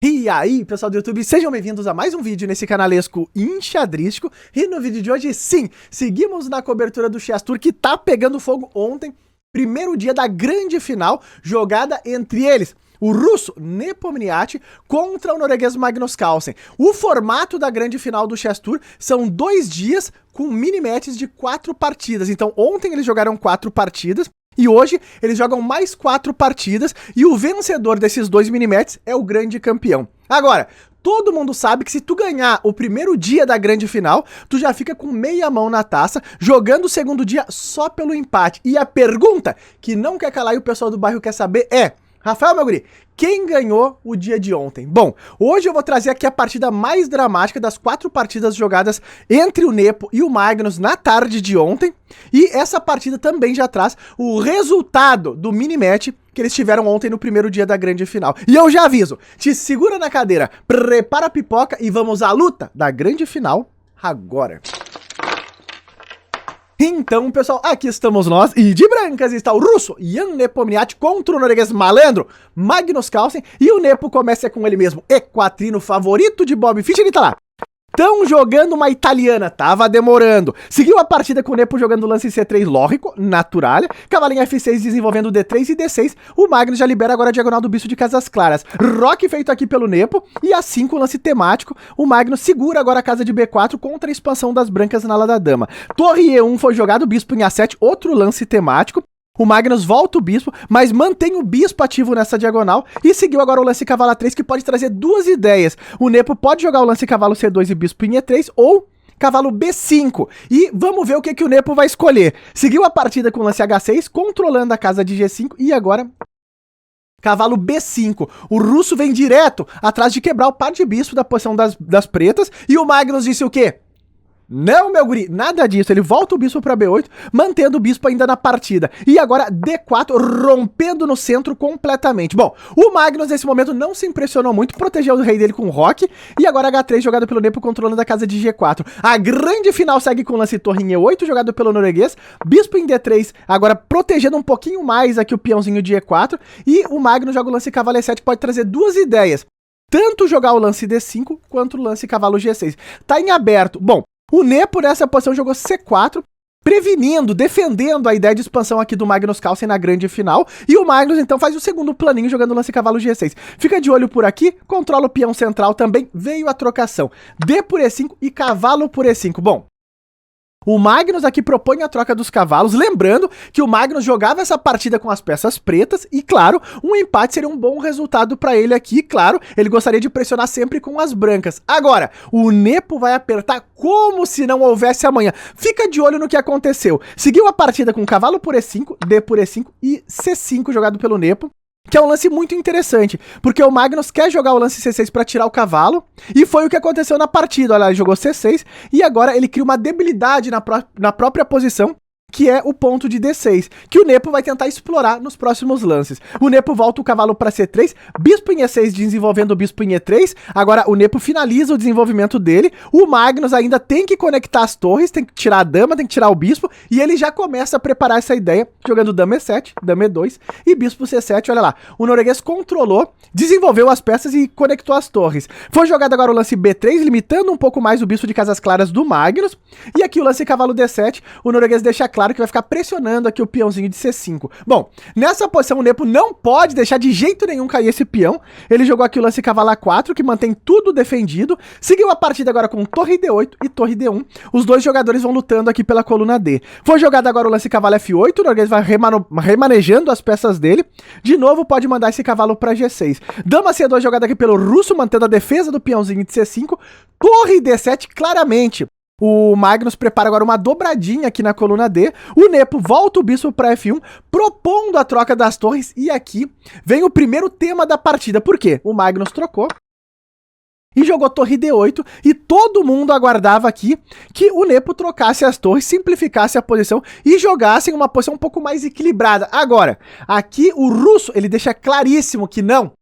E aí, pessoal do YouTube, sejam bem-vindos a mais um vídeo nesse canalesco enxadrístico. E no vídeo de hoje, sim, seguimos na cobertura do Chess Tour, que tá pegando fogo ontem, primeiro dia da grande final, jogada entre eles, o russo Nepomniachtchi contra o norueguês Magnus Carlsen. O formato da grande final do Chess Tour são 2 dias com mini-matches de 4 partidas. Então, ontem eles jogaram 4 partidas. E hoje eles jogam mais 4 partidas e o vencedor desses 2 mini-matches é o grande campeão. Agora, todo mundo sabe que se tu ganhar o primeiro dia da grande final, tu já fica com meia mão na taça, jogando o segundo dia só pelo empate. E a pergunta que não quer calar e o pessoal do bairro quer saber é: Rafael, meu guri, quem ganhou o dia de ontem? Bom, hoje eu vou trazer aqui a partida mais dramática das 4 partidas jogadas entre o Nepo e o Magnus na tarde de ontem. E essa partida também já traz o resultado do mini-match que eles tiveram ontem no primeiro dia da grande final. E eu já aviso, te segura na cadeira, prepara a pipoca e vamos à luta da grande final agora. Então, pessoal, aqui estamos nós, e de brancas está o russo Jan Nepomniachtchi contra o norueguês malandro Magnus Carlsen, e o Nepo começa com ele mesmo, equatrino favorito de Bob Fischer, ele tá lá. Estão jogando uma italiana, tava demorando. Seguiu a partida com o Nepo jogando lance C3 lógico, natural, cavalinho F6 desenvolvendo D3 e D6, o Magnus já libera agora a diagonal do bispo de casas claras. Roque feito aqui pelo Nepo, e assim com o lance temático, o Magnus segura agora a casa de B4 contra a expansão das brancas na ala da dama. Torre E1 foi jogado, bispo em A7, outro lance temático. O Magnus volta o bispo, mas mantém o bispo ativo nessa diagonal e seguiu agora o lance cavalo A3, que pode trazer 2 ideias. O Nepo pode jogar o lance cavalo C2 e bispo em E3 ou cavalo B5. E vamos ver o que o Nepo vai escolher. Seguiu a partida com o lance H6, controlando a casa de G5 e agora cavalo B5. O russo vem direto atrás de quebrar o par de bispo da posição das pretas e o Magnus disse o quê? Não, meu guri, nada disso. Ele volta o bispo para B8, mantendo o bispo ainda na partida. E agora D4, rompendo no centro completamente. Bom, o Magnus nesse momento não se impressionou muito, protegeu o rei dele com o roque. E agora H3 jogado pelo Nepo, controlando a casa de G4. A grande final segue com o lance torre em E8, jogado pelo norueguês. Bispo em D3, agora protegendo um pouquinho mais aqui o peãozinho de E4. E o Magnus joga o lance cavalo E7, que pode trazer 2 ideias. Tanto jogar o lance D5, quanto o lance cavalo G6. Tá em aberto. Bom, o Nepo nessa posição jogou C4, prevenindo, defendendo a ideia de expansão aqui do Magnus Carlsen na grande final. E o Magnus então faz o segundo planinho jogando o lance cavalo G6. Fica de olho por aqui, controla o peão central também, veio a trocação. D por E5 e cavalo por E5. Bom, o Magnus aqui propõe a troca dos cavalos, lembrando que o Magnus jogava essa partida com as peças pretas e, claro, um empate seria um bom resultado para ele aqui, claro, ele gostaria de pressionar sempre com as brancas. Agora, o Nepo vai apertar como se não houvesse amanhã. Fica de olho no que aconteceu. Seguiu a partida com cavalo por E5, D por E5 e C5 jogado pelo Nepo, que é um lance muito interessante, porque o Magnus quer jogar o lance C6 para tirar o cavalo, e foi o que aconteceu na partida. Olha, ele jogou C6, e agora ele cria uma debilidade na própria posição, que é o ponto de D6, que o Nepo vai tentar explorar nos próximos lances. O Nepo volta o cavalo para C3, bispo em E6 desenvolvendo o bispo em E3, agora o Nepo finaliza o desenvolvimento dele, o Magnus ainda tem que conectar as torres, tem que tirar a dama, tem que tirar o bispo, e ele já começa a preparar essa ideia, jogando dama E7, dama E2 e bispo C7, olha lá. O norueguês controlou, desenvolveu as peças e conectou as torres. Foi jogado agora o lance B3, limitando um pouco mais o bispo de casas claras do Magnus, e aqui o lance cavalo D7, o norueguês deixa claro que vai ficar pressionando aqui o peãozinho de C5. Bom, nessa posição o Nepo não pode deixar de jeito nenhum cair esse peão. Ele jogou aqui o lance cavalo A4, que mantém tudo defendido. Seguiu a partida agora com torre D8 e torre D1. Os 2 jogadores vão lutando aqui pela coluna D. Foi jogado agora o lance cavalo F8, o norueguês vai remanejando as peças dele. De novo pode mandar esse cavalo para G6. Dama C2 jogada aqui pelo russo, mantendo a defesa do peãozinho de C5. Torre D7, claramente. O Magnus prepara agora uma dobradinha aqui na coluna D, o Nepo volta o bispo para F1, propondo a troca das torres, e aqui vem o primeiro tema da partida. Por quê? O Magnus trocou e jogou torre D8, e todo mundo aguardava aqui que o Nepo trocasse as torres, simplificasse a posição e jogasse em uma posição um pouco mais equilibrada. Agora, aqui o russo, ele deixa claríssimo que não.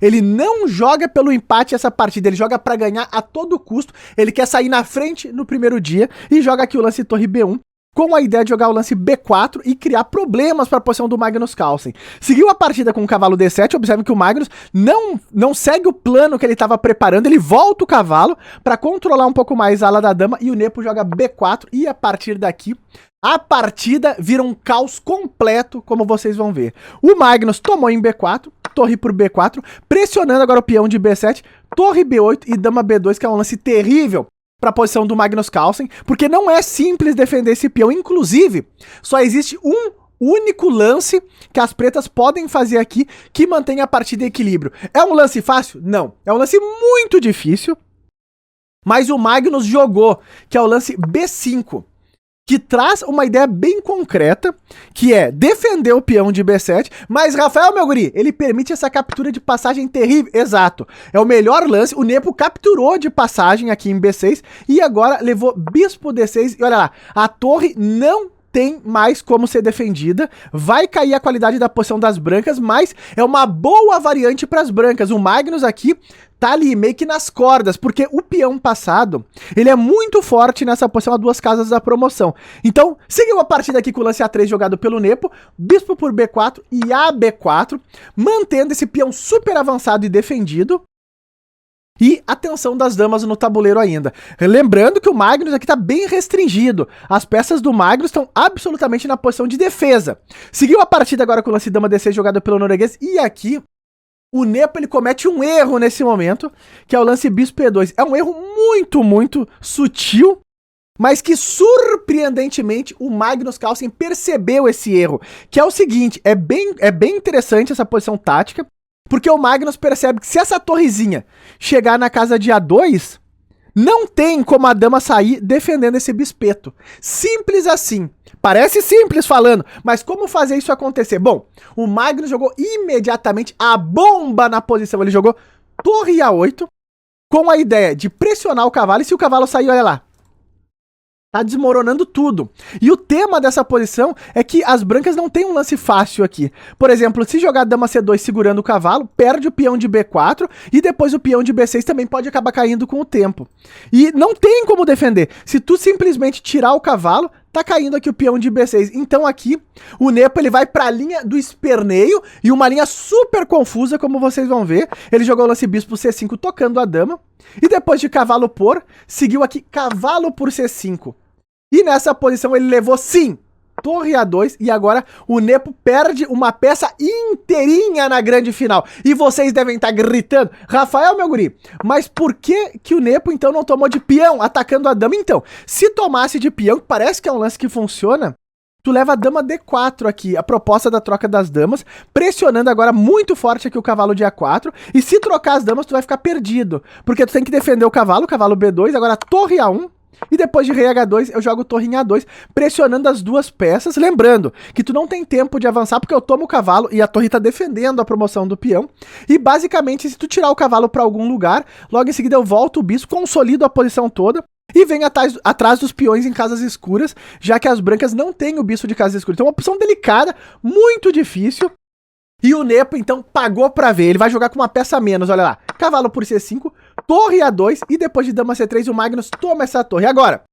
Ele não joga pelo empate essa partida, ele joga para ganhar a todo custo, ele quer sair na frente no primeiro dia e joga aqui o lance torre B1, com a ideia de jogar o lance B4 e criar problemas para a posição do Magnus Carlsen. Seguiu a partida com o cavalo D7, observe que o Magnus não segue o plano que ele estava preparando, ele volta o cavalo para controlar um pouco mais a ala da dama e o Nepo joga B4 e a partir daqui a partida vira um caos completo, como vocês vão ver. O Magnus tomou em B4, torre por B4, pressionando agora o peão de B7, torre B8 e dama B2, que é um lance terrível para a posição do Magnus Carlsen, porque não é simples defender esse peão. Inclusive, só existe um único lance que as pretas podem fazer aqui que mantém a partida em equilíbrio. É um lance fácil? Não. É um lance muito difícil, mas o Magnus jogou, que é o lance B5. Que traz uma ideia bem concreta, que é defender o peão de B7, mas Rafael, meu guri, ele permite essa captura de passagem terrível. Exato, é o melhor lance, o Nepo capturou de passagem aqui em B6, e agora levou bispo D6, e olha lá, a torre não tem mais como ser defendida, vai cair a qualidade da posição das brancas, mas é uma boa variante para as brancas. O Magnus aqui tá ali meio que nas cordas, porque o peão passado, ele é muito forte nessa posição a 2 casas da promoção. Então, seguiu a partida aqui com o lance A3 jogado pelo Nepo, bispo por B4 e AB4, mantendo esse peão super avançado e defendido. E atenção das damas no tabuleiro ainda. Lembrando que o Magnus aqui tá bem restringido. As peças do Magnus estão absolutamente na posição de defesa. Seguiu a partida agora com o lance dama D6 jogado pelo norueguês. E aqui, o Nepo ele comete um erro nesse momento, que é o lance bispo E2. É um erro muito sutil, mas que surpreendentemente o Magnus Carlsen percebeu esse erro. Que é o seguinte, é bem interessante essa posição tática, porque o Magnus percebe que se essa torrezinha chegar na casa de A2, não tem como a dama sair defendendo esse bispeto. Simples assim. Parece simples falando, mas como fazer isso acontecer? Bom, o Magnus jogou imediatamente a bomba na posição. Ele jogou torre A8 com a ideia de pressionar o cavalo. E se o cavalo sair, olha lá, tá desmoronando tudo. E o tema dessa posição é que as brancas não têm um lance fácil aqui. Por exemplo, se jogar dama C2 segurando o cavalo, perde o peão de B4 e depois o peão de B6 também pode acabar caindo com o tempo. E não tem como defender. Se tu simplesmente tirar o cavalo, tá caindo aqui o peão de B6. Então aqui, o Nepo ele vai pra linha do esperneio e uma linha super confusa, como vocês vão ver. Ele jogou o lance bispo C5 tocando a dama. E depois de cavalo por, seguiu aqui cavalo por C5. E nessa posição ele levou, sim, torre A2. E agora o Nepo perde uma peça inteirinha na grande final. E vocês devem estar gritando, Rafael, meu guri, mas por que o Nepo então não tomou de peão atacando a dama? Então, se tomasse de peão, que parece que é um lance que funciona, tu leva a dama D4 aqui, a proposta da troca das damas, pressionando agora muito forte aqui o cavalo de A4, e se trocar as damas tu vai ficar perdido, porque tu tem que defender o cavalo B2, agora torre A1, e depois de rei H2 eu jogo torre em A2, pressionando as duas peças, lembrando que tu não tem tempo de avançar porque eu tomo o cavalo e a torre tá defendendo a promoção do peão, e basicamente se tu tirar o cavalo para algum lugar, logo em seguida eu volto o bispo, consolido a posição toda, e vem atrás dos peões em casas escuras, já que as brancas não têm o bispo de casas escuras. Então é uma opção delicada, muito difícil. E o Nepo, então, pagou pra ver. Ele vai jogar com uma peça a menos, olha lá. Cavalo por C5, torre A2 e depois de dama C3 o Magnus toma essa torre. Agora,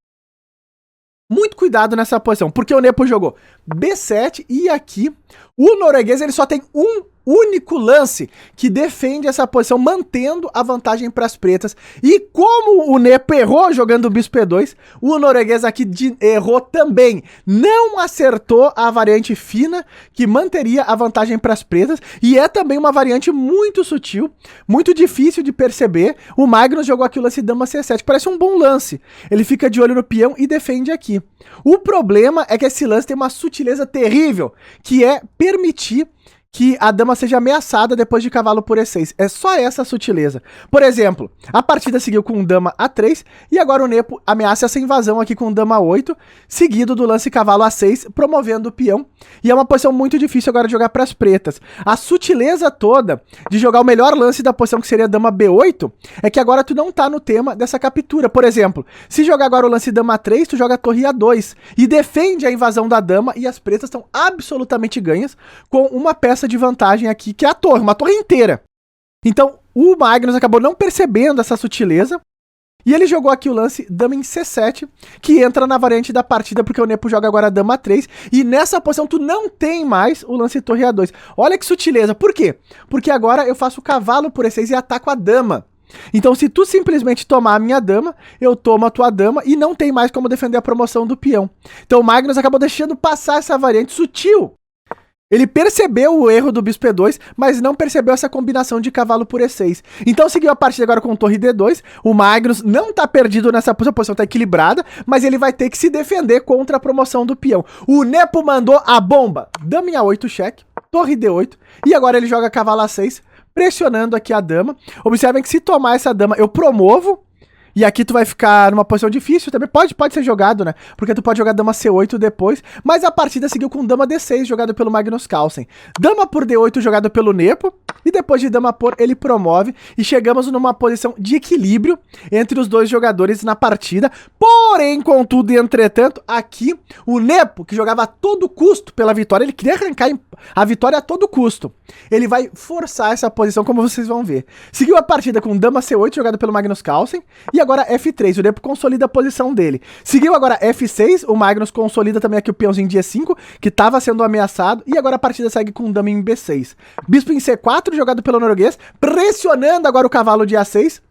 muito cuidado nessa posição, porque o Nepo jogou B7 e aqui o norueguês ele só tem um único lance que defende essa posição, mantendo a vantagem para as pretas. E como o Nepo errou jogando o bispo E2, o norueguês aqui errou também. Não acertou a variante fina, que manteria a vantagem para as pretas. E é também uma variante muito sutil, muito difícil de perceber. O Magnus jogou aqui o lance dama C7, parece um bom lance. Ele fica de olho no peão e defende aqui. O problema é que esse lance tem uma sutileza terrível, que é permitir que a dama seja ameaçada depois de cavalo por E6. É só essa sutileza. Por exemplo, a partida seguiu com dama A3 e agora o Nepo ameaça essa invasão aqui com dama A8, seguido do lance cavalo A6, promovendo o peão. E é uma posição muito difícil agora de jogar para as pretas. A sutileza toda de jogar o melhor lance da posição, que seria dama B8, é que agora tu não tá no tema dessa captura. Por exemplo, se jogar agora o lance dama A3, tu joga a torre A2 e defende a invasão da dama, e as pretas estão absolutamente ganhas com uma peça de vantagem aqui, que é a torre, uma torre inteira. Então, o Magnus acabou não percebendo essa sutileza E ele jogou aqui o lance dama em C7, que entra na variante da partida, porque o Nepo joga agora dama 3. E nessa posição tu não tem mais o lance torre A2. Olha que sutileza. Por quê? Porque agora eu faço o cavalo por E6 e ataco a dama. Então se tu simplesmente tomar a minha dama, eu tomo a tua dama e não tem mais como defender a promoção do peão. Então o Magnus acabou deixando passar essa variante sutil. Ele percebeu o erro do bispo E2, mas não percebeu essa combinação de cavalo por E6. Então seguiu a partida agora com torre D2. O Magnus não tá perdido nessa posição, a posição tá equilibrada, mas ele vai ter que se defender contra a promoção do peão. O Nepo mandou a bomba. Dama em A8 cheque, torre D8, e agora ele joga cavalo A6, pressionando aqui a dama. Observem que se tomar essa dama, eu promovo. E aqui tu vai ficar numa posição difícil também. Pode ser jogado, né? Porque tu pode jogar dama C8 depois. Mas a partida seguiu com dama D6, jogado pelo Magnus Carlsen. Dama por D8, jogado pelo Nepo. E depois de dama por, ele promove. E chegamos numa posição de equilíbrio entre os dois jogadores na partida. Porém, contudo e entretanto, aqui o Nepo, que jogava a todo custo pela vitória, ele queria arrancar a vitória a todo custo. Ele vai forçar essa posição, como vocês vão ver. Seguiu a partida com dama C8, jogado pelo Magnus Carlsen. E agora F3, o Nepo consolida a posição dele. Seguiu agora F6, o Magnus consolida também aqui o peãozinho de E5, que estava sendo ameaçado, e agora a partida segue com dama em B6. Bispo em C4, jogado pelo norueguês, pressionando agora o cavalo de A6,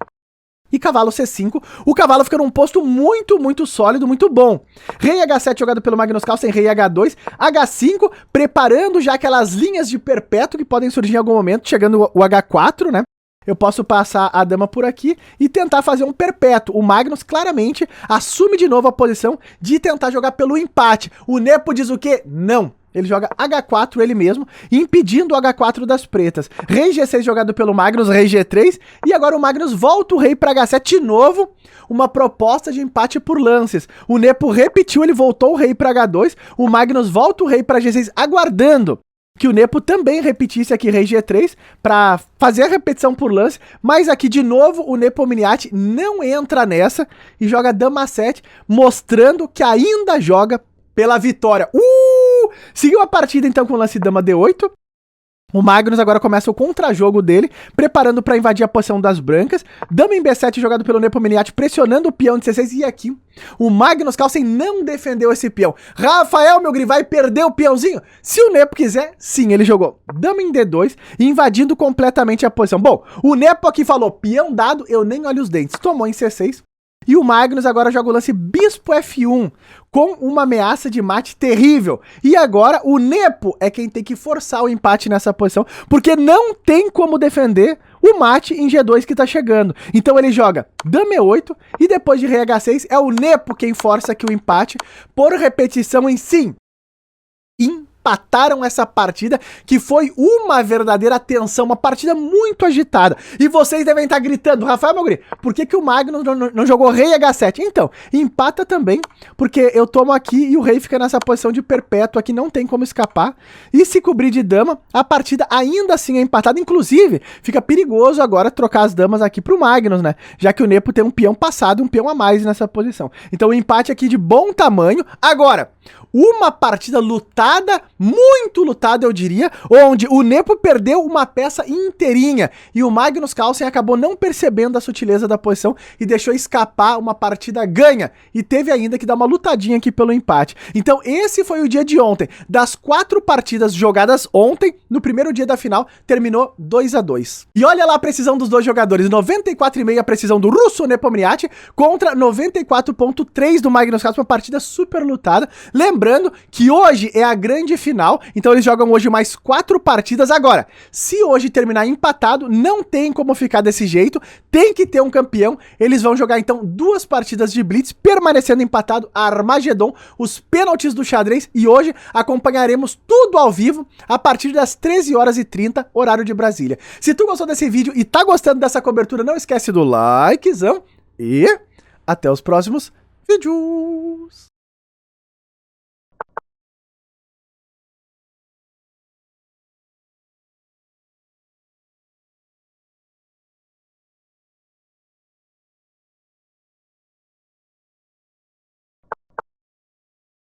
e cavalo C5, o cavalo fica num posto muito sólido, muito bom. Rei H7 jogado pelo Magnus Carlsen, rei H2, H5, preparando já aquelas linhas de perpétuo que podem surgir em algum momento, chegando o H4, né? Eu posso passar a dama por aqui e tentar fazer um perpétuo. O Magnus claramente assume de novo a posição de tentar jogar pelo empate. O Nepo diz o quê? Não. Ele joga H4 ele mesmo, impedindo o H4 das pretas. Rei G6 jogado pelo Magnus, rei G3. E agora o Magnus volta o rei para H7 de novo. Uma proposta de empate por lances. O Nepo repetiu, ele voltou o rei para H2. O Magnus volta o rei para G6, aguardando que o Nepo também repetisse aqui rei G3 para fazer a repetição por lance, mas aqui de novo o Nepomniachtchi não entra nessa e joga dama 7, mostrando que ainda joga pela vitória. Seguiu a partida então com o lance dama D8. O Magnus agora começa o contra-jogo dele, preparando para invadir a posição das brancas. Dama em B7 jogado pelo Nepomniachtchi, pressionando o peão de C6. E aqui, o Magnus Carlsen não defendeu esse peão. Rafael Melgri vai perder o peãozinho? Se o Nepo quiser, sim, ele jogou dama em D2, invadindo completamente a posição. Bom, o Nepo aqui falou, peão dado, eu nem olho os dentes. Tomou em C6. E o Magnus agora joga o lance bispo F1, com uma ameaça de mate terrível. E agora o Nepo é quem tem que forçar o empate nessa posição, porque não tem como defender o mate em G2 que tá chegando. Então ele joga dama E8 e depois de rei H6 é o Nepo quem força aqui o empate por repetição em sim. Empataram essa partida, que foi uma verdadeira tensão, uma partida muito agitada. E vocês devem estar gritando, Rafael Melgri, por que o Magnus não jogou rei H7? Então, empata também, porque eu tomo aqui e o rei fica nessa posição de perpétuo, aqui não tem como escapar. E se cobrir de dama, a partida ainda assim é empatada. Inclusive, fica perigoso agora trocar as damas aqui pro Magnus, né? Já que o Nepo tem um peão passado, um peão a mais nessa posição. Então o empate aqui de bom tamanho. Agora, uma partida lutada, muito lutada eu diria, onde o Nepo perdeu uma peça inteirinha e o Magnus Carlsen acabou não percebendo a sutileza da posição e deixou escapar uma partida ganha e teve ainda que dar uma lutadinha aqui pelo empate. Então esse foi o dia de ontem. Das 4 partidas jogadas ontem, no primeiro dia da final, terminou 2-2. E olha lá a precisão dos dois jogadores, 94,5 a precisão do russo Nepomniachtchi contra 94,3 do Magnus Carlsen, uma partida super lutada. Lembrando que hoje é a grande final, então eles jogam hoje mais 4 partidas. Agora, se hoje terminar empatado, não tem como ficar desse jeito, tem que ter um campeão. Eles vão jogar então 2 partidas de Blitz, permanecendo empatado, Armagedon, os pênaltis do xadrez, e hoje acompanharemos tudo ao vivo a partir das 13h30, horário de Brasília. Se tu gostou desse vídeo e tá gostando dessa cobertura, não esquece do likezão e até os próximos vídeos.